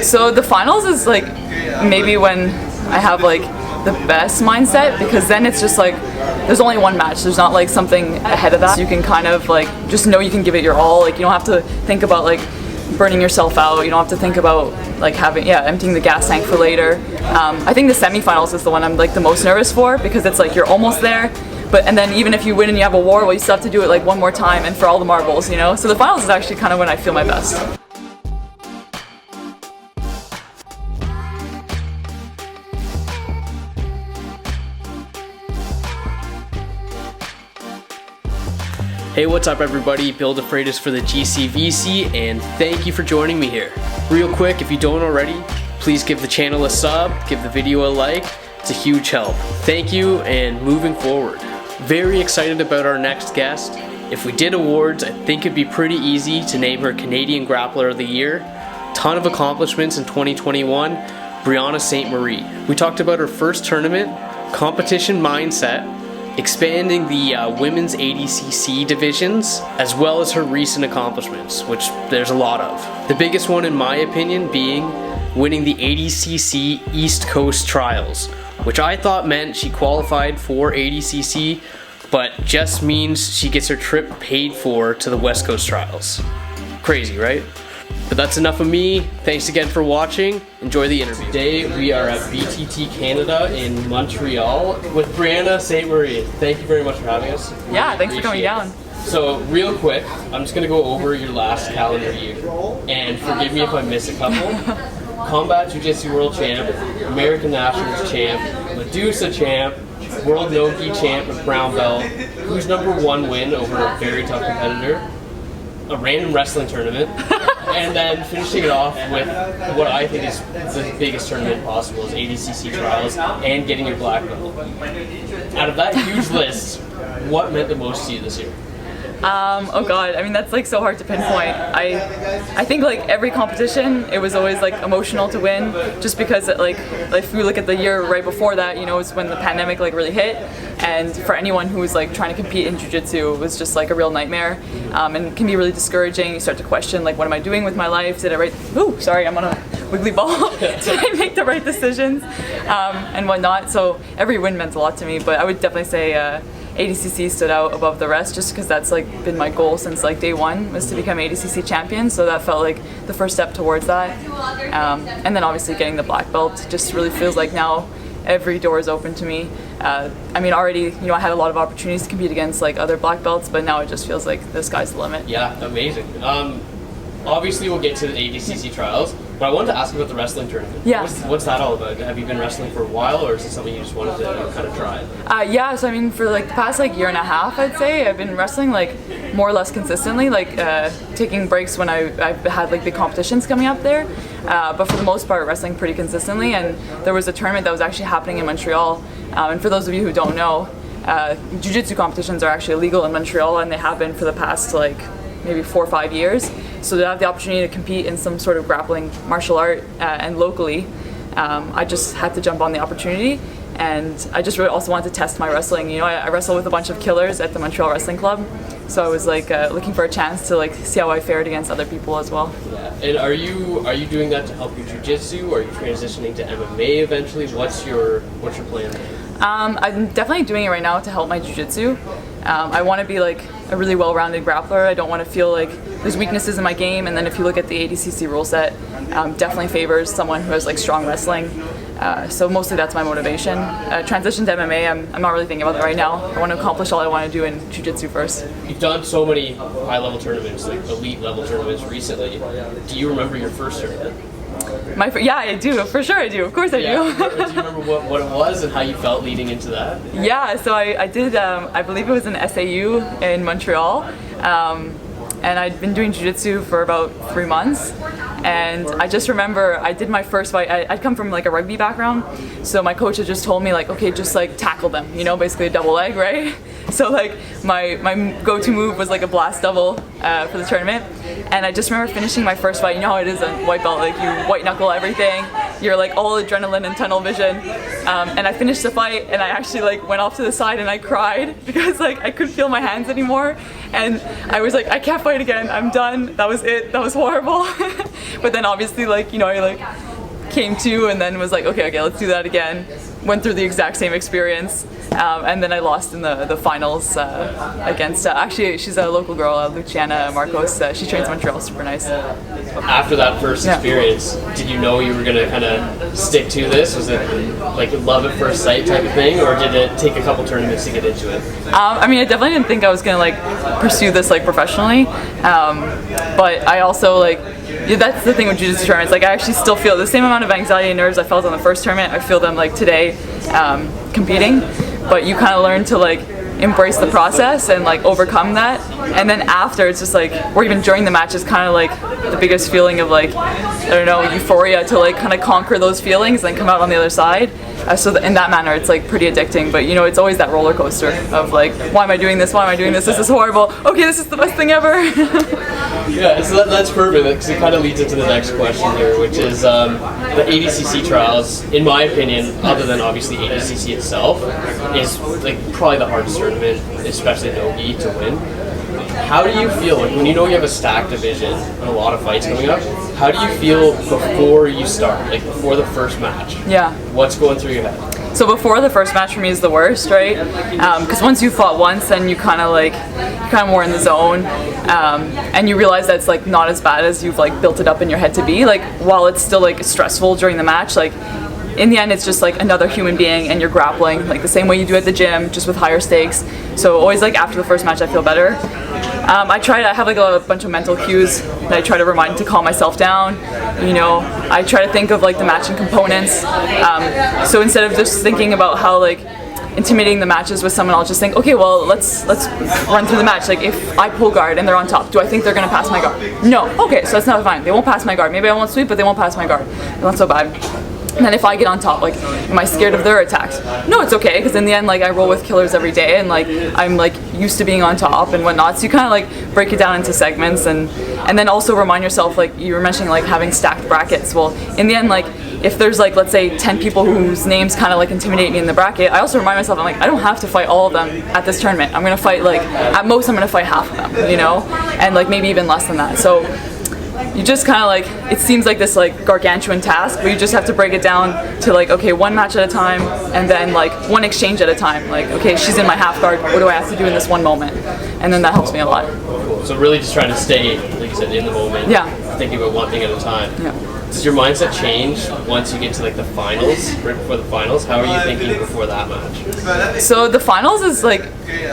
So the finals is like maybe when I have like the best mindset, because then it's just like there's only one match. There's not like something ahead of that. So you can kind of like just know you can give it your all. Like you don't have to think about like burning yourself out. You don't have to think about like emptying the gas tank for later. I think the semifinals is the one I'm like the most nervous for, because it's like you're almost there. And then even if you win and you have a war, well, you still have to do it like one more time and for all the marbles, you know? So the finals is actually kind of when I feel my best. Hey, what's up everybody? Bill DeFreitas for the GCVC, and thank you for joining me here. Real quick, if you don't already, please give the channel a sub, give the video a like. It's a huge help. Thank you, and moving forward. Very excited about our next guest. If we did awards, I think it'd be pretty easy to name her Canadian Grappler of the Year. Ton of accomplishments in 2021, Brianna Ste-Marie. We talked about her first tournament, competition mindset, expanding the women's ADCC divisions, as well as her recent accomplishments, which there's a lot of. The biggest one in my opinion being winning the ADCC East Coast Trials, which I thought meant she qualified for ADCC, but just means she gets her trip paid for to the West Coast Trials. Crazy, right? But that's enough of me. Thanks again for watching. Enjoy the interview. Today we are at BTT Canada in Montreal with Brianna Ste-Marie. Thank you very much for having us. Yeah, thanks for coming down. So real quick, I'm just gonna go over your last calendar year, and forgive me if I miss a couple. Combat Jiu-Jitsu World Champ, American Nationals Champ, Medusa Champ, World Nogi Champ with Brown Belt, whose #1 win over a very tough competitor, a random wrestling tournament, and then finishing it off with what I think is the biggest tournament possible, is ADCC Trials, and getting your black belt. Out of that huge list, what meant the most to you this year? Oh god, I mean that's like so hard to pinpoint. I think like every competition, it was always like emotional to win, just because it, like if we look at the year right before that, you know, it's when the pandemic like really hit, and for anyone who was like trying to compete in jiu-jitsu, it was just like a real nightmare, and it can be really discouraging. You start to question like, what am I doing with my life? Did I I'm on a wiggly ball. Did I make the right decisions, and whatnot? So every win meant a lot to me, but I would definitely say ADCC stood out above the rest, just because that's like been my goal since like day one, was to become ADCC champion. So that felt like the first step towards that, and then obviously getting the black belt just really feels like now every door is open to me. I mean, already, you know, I had a lot of opportunities to compete against like other black belts, but now it just feels like the sky's the limit. Yeah, amazing. Obviously we'll get to the ADCC Trials, but I wanted to ask about the wrestling tournament. Yeah. What's that all about? Have you been wrestling for a while, or is it something you just wanted to kind of try? Yeah, so I mean, for like the past like year and a half, I'd say, I've been wrestling like more or less consistently, like taking breaks when I've had like big competitions coming up there, but for the most part wrestling pretty consistently. And there was a tournament that was actually happening in Montreal, and for those of you who don't know, jiu-jitsu competitions are actually illegal in Montreal, and they have been for the past like maybe 4 or 5 years. So to have the opportunity to compete in some sort of grappling martial art and locally, I just had to jump on the opportunity, and I just really also wanted to test my wrestling. You know, I wrestle with a bunch of killers at the Montreal Wrestling Club, so I was like looking for a chance to like see how I fared against other people as well. Yeah. And are you doing that to help your jiu-jitsu? Are you transitioning to MMA eventually? What's your plan? I'm definitely doing it right now to help my jiu-jitsu. I want to be like a really well-rounded grappler. I don't want to feel like there's weaknesses in my game, and then if you look at the ADCC rule set, definitely favors someone who has like strong wrestling. So mostly that's my motivation. Transition to MMA, I'm not really thinking about that right now. I want to accomplish all I want to do in jiu-jitsu first. You've done so many high-level tournaments, like elite-level tournaments recently. Do you remember your first tournament? Yeah, I do. For sure I do. Of course I do. Do you remember what it was and how you felt leading into that? Yeah, so I did, I believe it was an SAU in Montreal, and I'd been doing jiu-jitsu for about 3 months, and I just remember I did my first fight. I'd come from like a rugby background, so my coach had just told me like, okay, just like tackle them, you know, basically a double leg, right? So like my go-to move was like a blast double for the tournament, And I just remember finishing my first fight. You know how it is a white belt, like you white knuckle everything. You're like all adrenaline and tunnel vision. And I finished the fight and I actually like went off to the side and I cried because like I couldn't feel my hands anymore. And I was like, I can't fight again. I'm done. That was it. That was horrible. But then obviously like, you know, I like came to and then was like, okay, let's do that again. Went through the exact same experience, and then I lost in the finals against, actually she's a local girl, Luciana Marcos. She trains in Montreal, super nice. After that first experience, did you know you were going to kind of stick to this? Was it like love at first sight type of thing, or did it take a couple tournaments to get into it? I mean, I definitely didn't think I was going to like pursue this like professionally, but I also like, that's the thing with jiu-jitsu tournaments. Like I actually still feel the same amount of anxiety and nerves I felt on the first tournament. I feel them like today competing, but you kind of learn to like embrace the process and like overcome that. And then after, it's just like, or even during the match, is kind of like the biggest feeling of like, I don't know, euphoria to like kind of conquer those feelings and come out on the other side. So in that manner, it's like pretty addicting. But you know, it's always that roller coaster of like, why am I doing this? Why am I doing this? This is horrible. Okay, this is the best thing ever. Yeah, so that's perfect because it kind of leads into the next question here, which is the ADCC Trials, in my opinion, other than obviously ADCC itself, is like probably the hardest tournament, especially Nogi, to win. How do you feel like when you know you have a stacked division and a lot of fights coming up? How do you feel before you start, like before the first match? Yeah. What's going through your head? So before the first match for me is the worst, right? Because once you fought once, then you kind of more in the zone, and you realize that it's like not as bad as you've like built it up in your head to be. Like while it's still like stressful during the match, like in the end it's just like another human being and you're grappling like the same way you do at the gym, just with higher stakes. So always like after the first match I feel better. I have like a bunch of mental cues that I try to remind to calm myself down. You know, I try to think of like the matching components. So instead of just thinking about how like intimidating the matches with someone, I'll just think, okay, well let's run through the match. Like if I pull guard and they're on top, do I think they're gonna pass my guard? No. Okay, so that's not fine. They won't pass my guard. Maybe I won't sweep, but they won't pass my guard. Not so bad. And then if I get on top, like, am I scared of their attacks? No, it's okay, because in the end, like, I roll with killers every day, and like, I'm like used to being on top and whatnot. So you kind of like break it down into segments, and then also remind yourself, like you were mentioning, like having stacked brackets. Well, in the end, like if there's like, let's say 10 people whose names kind of like intimidate me in the bracket, I also remind myself, I'm like, I don't have to fight all of them at this tournament. I'm gonna fight like, at most I'm gonna fight half of them, you know, and like maybe even less than that. So you just kind of like, it seems like this like gargantuan task, but you just have to break it down to like, okay, one match at a time, and then like one exchange at a time. Like, okay, she's in my half guard, what do I have to do in this one moment? And then that helps me a lot. Cool. So really just trying to stay, like you said, in the moment. Yeah. Thinking about one thing at a time. Yeah. Does your mindset change once you get to like the finals, right before the finals? How are you thinking before that match? So the finals is like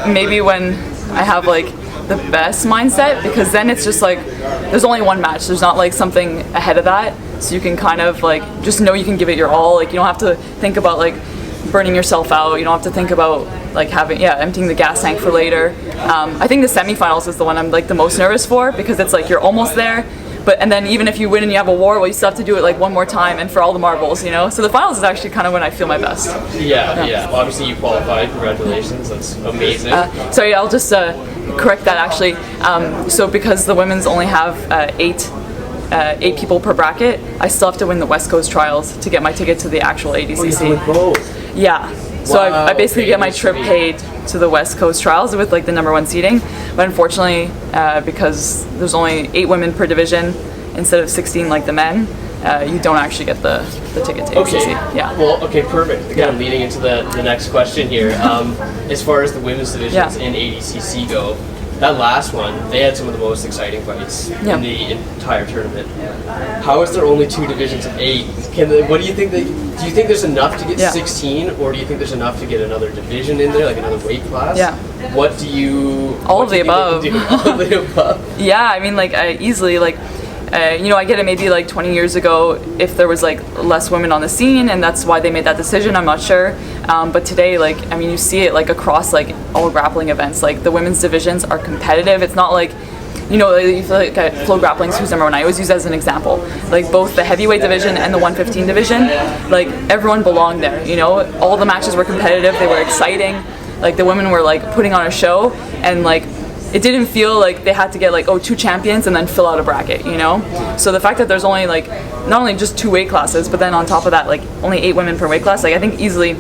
maybe when I have like the best mindset, because then it's just like there's only one match, there's not like something ahead of that, so you can kind of like just know you can give it your all. Like you don't have to think about like burning yourself out, you don't have to think about like emptying the gas tank for later. I think the semifinals is the one I'm like the most nervous for, because it's like you're almost there, and then even if you win and you have a war, well, you still have to do it like one more time and for all the marbles, you know? So the finals is actually kind of when I feel my best. Yeah. Well, obviously you qualified, congratulations, that's amazing. Sorry, I'll just correct that actually. So because the women's only have eight people per bracket, I still have to win the West Coast Trials to get my ticket to the actual ADCC. Yeah. So I basically get my trip paid to the West Coast Trials with like the #1 seeding, but unfortunately, because there's only 8 women per division instead of 16 like the men, you don't actually get the ticket to ADCC. Yeah. Well, okay, perfect. Again, leading into the next question here. As far as the women's divisions in ADCC go, that last one, they had some of the most exciting fights in the entire tournament. How is there only 2 divisions of 8? What do you think? Do you think there's enough to get 16, or do you think there's enough to get another division in there, like another weight class? Yeah. What do you? All of the above. All of the above. Yeah, I mean, like easily, like. You know, I get it maybe like 20 years ago if there was like less women on the scene, and that's why they made that decision, I'm not sure. But today, like, I mean, you see it like across like all grappling events, like the women's divisions are competitive. It's not like, you know, you feel like at Flow Grappling's who's #1. I always use that as an example. Like both the heavyweight division and the 115 division, like everyone belonged there, you know? All the matches were competitive, they were exciting. Like the women were like putting on a show, and like it didn't feel like they had to get like, oh, 2 champions and then fill out a bracket, you know? So the fact that there's only like, not only just 2 weight classes, but then on top of that, like only 8 women per weight class, like I think easily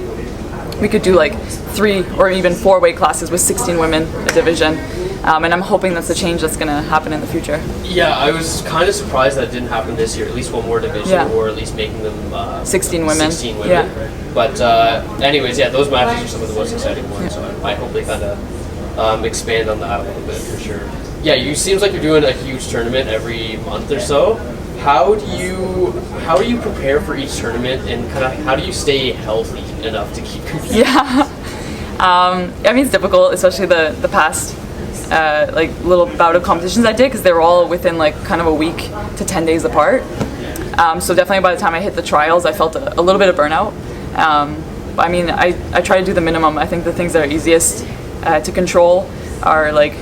we could do like 3 or even 4 weight classes with 16 women a division. And I'm hoping that's the change that's going to happen in the future. Yeah, I was kind of surprised that didn't happen this year. At least one more division, or at least making them 16 women. 16 women. Yeah. But anyways, yeah, those matches are some of the most exciting ones. So I hope they kind of expand on that a little bit for sure. Yeah, you seems like you're doing a huge tournament every month or so. How do you prepare for each tournament, and kind of how do you stay healthy enough to keep competing? Yeah, I mean it's difficult, especially the past like little bout of competitions I did, because they were all within like kind of a week to 10 days apart. So definitely by the time I hit the trials, I felt a little bit of burnout. I mean, I try to do the minimum. I think the things that are easiest to control are like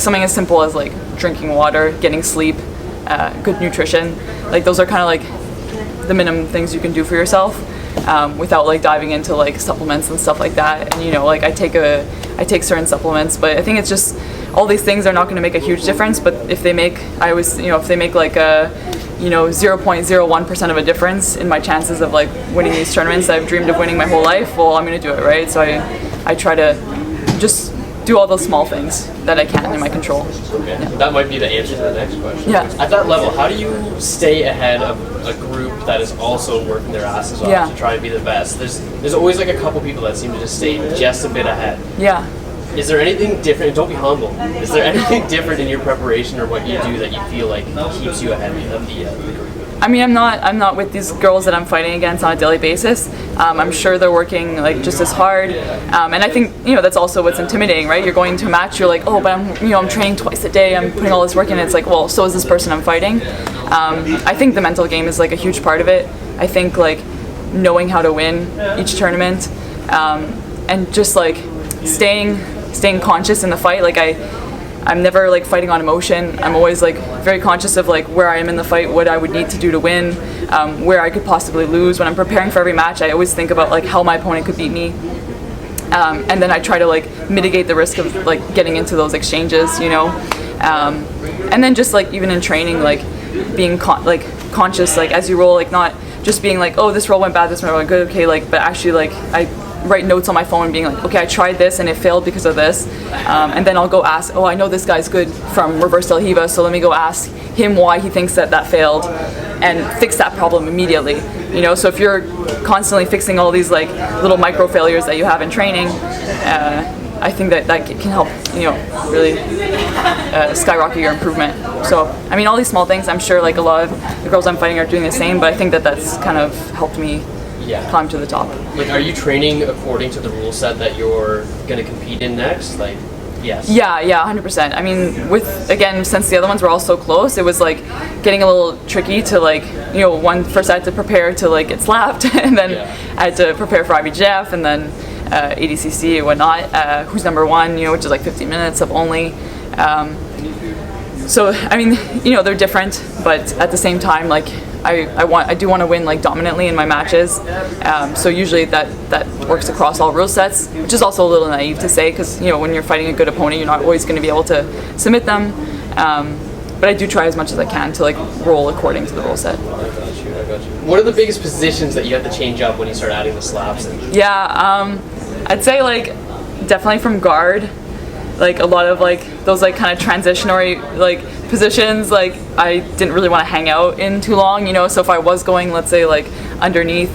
something as simple as like drinking water, getting sleep, good nutrition. Like those are kind of like the minimum things you can do for yourself, without like diving into like supplements and stuff like that. And you know, like I take certain supplements, but I think it's just all these things are not going to make a huge difference. But if they make, if they make like a 0.01% of a difference in my chances of like winning these tournaments that I've dreamed of winning my whole life, well, I'm going to do it, right? So I try to just do all those small things that I can in my control. Okay. Yeah. That might be the answer to the next question. Yeah. At that level, how do you stay ahead of a group that is also working their asses off to try and be the best? There's always like a couple people that seem to just stay just a bit ahead. Yeah. Is there anything different? Don't be humble. Is there anything different in your preparation or what you do that you feel like keeps you ahead of the group? I mean, I'm not with these girls that I'm fighting against on a daily basis. I'm sure they're working like just as hard, and I think that's also what's intimidating, right? You're going to a match, you're like, oh, but I'm training twice a day, I'm putting all this work in. It's like, well, so is this person I'm fighting. I think the mental game is like a huge part of it. I think like knowing how to win each tournament, and just like staying conscious in the fight. Like I'm never like fighting on emotion. I'm always like very conscious of like where I am in the fight, what I would need to do to win, where I could possibly lose. When I'm preparing for every match, I always think about like how my opponent could beat me, and then I try to like mitigate the risk of like getting into those exchanges, and then just like even in training, like being conscious, like as you roll, like not just being like, oh, this roll went bad, this roll went good, okay, like, but actually like I write notes on my phone being like, okay, I tried this and it failed because of this, and then I'll go ask, oh, I know this guy's good from reverse del Hiva, so let me go ask him why he thinks that failed and fix that problem immediately. So if you're constantly fixing all these like little micro failures that you have in training, I think that can help really skyrocket your improvement. So I mean, all these small things, I'm sure like a lot of the girls I'm fighting are doing the same, but I think that's kind of helped me climb to the top. Like, are you training according to the rule set that you're going to compete in next? Like, yes. Yeah, 100%. I mean, again, since the other ones were all so close, it was like getting a little tricky to like, first I had to prepare to like get slapped, and then I had to prepare for IBJJF, and then ADCC and whatnot, who's number one, which is like 15 minutes of only. So, I mean, they're different, but at the same time, like, I do want to win like dominantly in my matches, so usually that works across all rule sets, which is also a little naive to say, because when you're fighting a good opponent, you're not always going to be able to submit them, but I do try as much as I can to like roll according to the rule set. I got you. What are the biggest positions that you have to change up when you start adding the slaps in? Yeah, I'd say like definitely from guard, like a lot of like those like kind of transitionary like positions, like I didn't really want to hang out in too long, so if I was going, let's say like underneath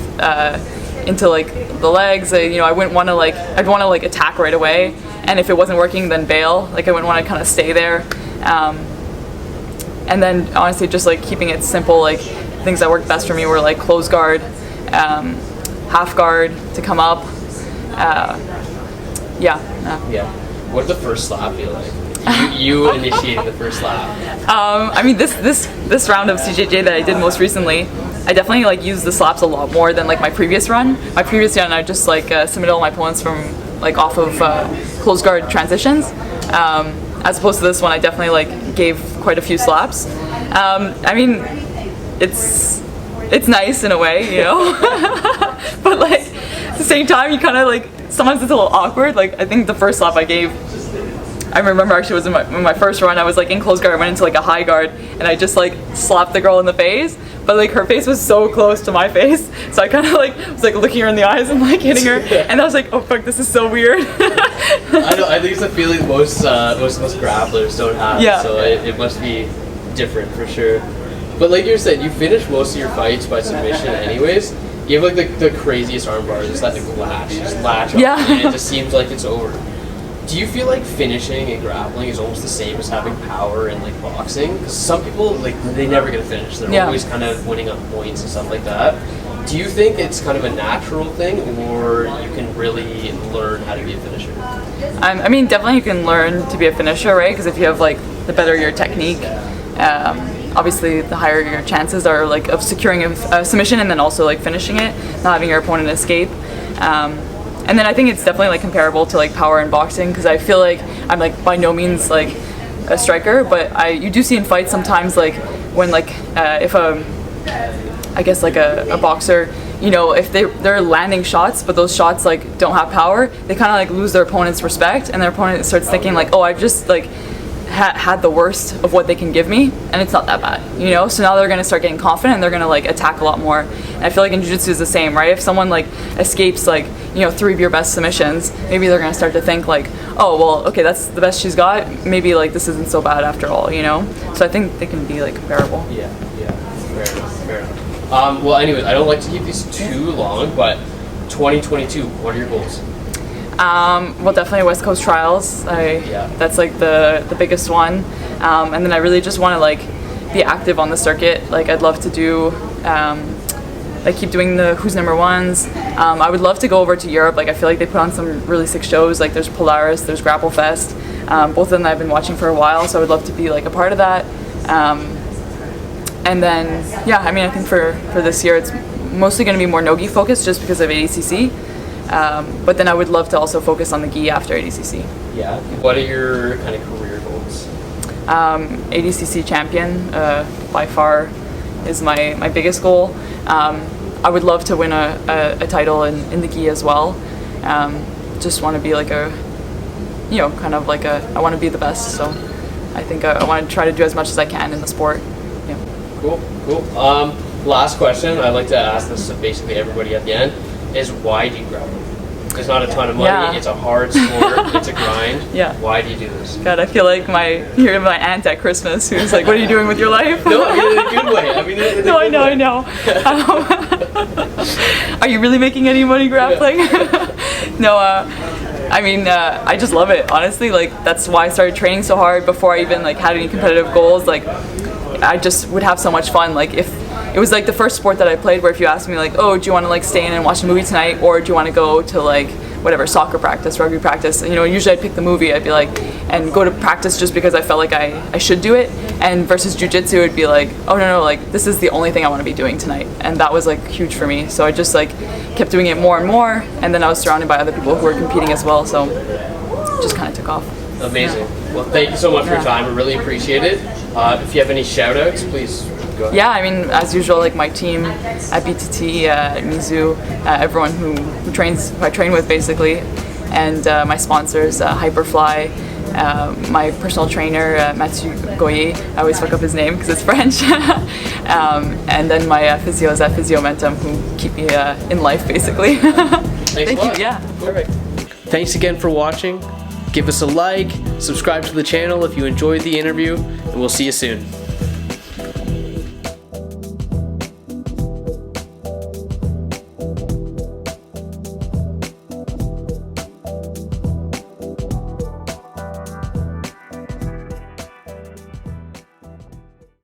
into like the legs, I wouldn't want to like, I'd want to like attack right away, and if it wasn't working, then bail. Like I wouldn't want to kind of stay there, and then honestly just like keeping it simple, like things that worked best for me were like close guard, half guard to come up, What did the first slap feel like? You initiated the first slap. I mean, this round of CJJ that I did most recently, I definitely like used the slaps a lot more than like my previous run. My previous run, I just like submitted all my opponents from like off of close guard transitions. As opposed to this one, I definitely like gave quite a few slaps. I mean, it's nice in a way, but like at the same time, you kind of like sometimes it's a little awkward. Like I think the first slap I gave, I remember actually it was in my first run, I was like in close guard, I went into like a high guard, and I just like slapped the girl in the face, but like her face was so close to my face, so I kind of like was like looking her in the eyes and like hitting her, and I was like, oh fuck, this is so weird. I think it's a feeling most grapplers don't have, yeah. So it must be different for sure. But like you said, you finish most of your fights by submission anyways. You have like the craziest arm bar, just that latch on, yeah. and it just seems like it's over. Do you feel like finishing in grappling is almost the same as having power in like boxing? Because some people, like, they never get a finish. They're always kind of winning on points and stuff like that. Do you think it's kind of a natural thing, or you can really learn how to be a finisher? I mean, definitely you can learn to be a finisher, right? Because if you have like the better your technique, obviously the higher your chances are like of securing a submission and then also like finishing it, not having your opponent escape. And then I think it's definitely like comparable to like power in boxing, because I feel like I'm like by no means like a striker, but you do see in fights sometimes like when like if I guess like a boxer, you know, if they're landing shots but those shots like don't have power, they kind of like lose their opponent's respect, and their opponent starts thinking like, oh, I've just like had the worst of what they can give me, and it's not that bad, you know. So now they're going to start getting confident and they're going to like attack a lot more. And I feel like in jiu-jitsu is the same, right? If someone like escapes like, you know, 3 of your best submissions, maybe they're going to start to think like, oh well, okay, that's the best she's got, maybe like this isn't so bad after all, you know. So I think they can be like comparable. Yeah, fair enough. Well, anyways, I don't like to keep these too long, but 2022, what are your goals? Well, definitely West Coast Trials. That's like the biggest one, and then I really just want to like be active on the circuit. Like I'd love to do like keep doing the Who's Number Ones. I would love to go over to Europe. Like I feel like they put on some really sick shows. Like there's Polaris, there's Grapple Fest. Both of them I've been watching for a while, so I would love to be like a part of that. And then yeah, I mean I think for this year it's mostly going to be more Nogi focused just because of ADCC. But then I would love to also focus on the gi after ADCC. Yeah. What are your kind of career goals? ADCC champion by far is my biggest goal. I would love to win a title in the gi as well. Just want to be like kind of like I want to be the best. So I think I want to try to do as much as I can in the sport. Yeah. Cool. Last question. I like to ask this to basically everybody at the end. Is why do you grapple? There's not a ton of money, It's a hard sport, it's a grind. Yeah. Why do you do this? God, I feel like my aunt at Christmas who's like, what are you doing with your life? No, I mean in a good way. I mean in a no, good I know. Are you really making any money grappling? No, I mean, I just love it, honestly. Like, that's why I started training so hard before I even like had any competitive goals. Like, I just would have so much fun. Like, if it was like the first sport that I played where if you asked me like, oh, do you want to like stay in and watch a movie tonight, or do you want to go to like whatever, soccer practice, rugby practice, you know, usually I'd pick the movie. I'd be like, and go to practice just because I felt like I should do it. And versus jiu-jitsu, it'd be like, oh no, like this is the only thing I want to be doing tonight. And that was like huge for me. So I just like kept doing it more and more, and then I was surrounded by other people who were competing as well, so it just kind of took off. Amazing. Well, thank you so much for your time. I really appreciate it. If you have any shout outs, please go ahead. Yeah, I mean, as usual, like my team at BTT, Mizu, everyone who I train with basically, and my sponsors, Hyperfly, my personal trainer, Mathieu Goyer, I always fuck up his name because it's French, and then my physios at Physiomentum who keep me in life basically. Thank you, yeah. Perfect. Thanks again for watching. Give us a like, subscribe to the channel if you enjoyed the interview, and we'll see you soon.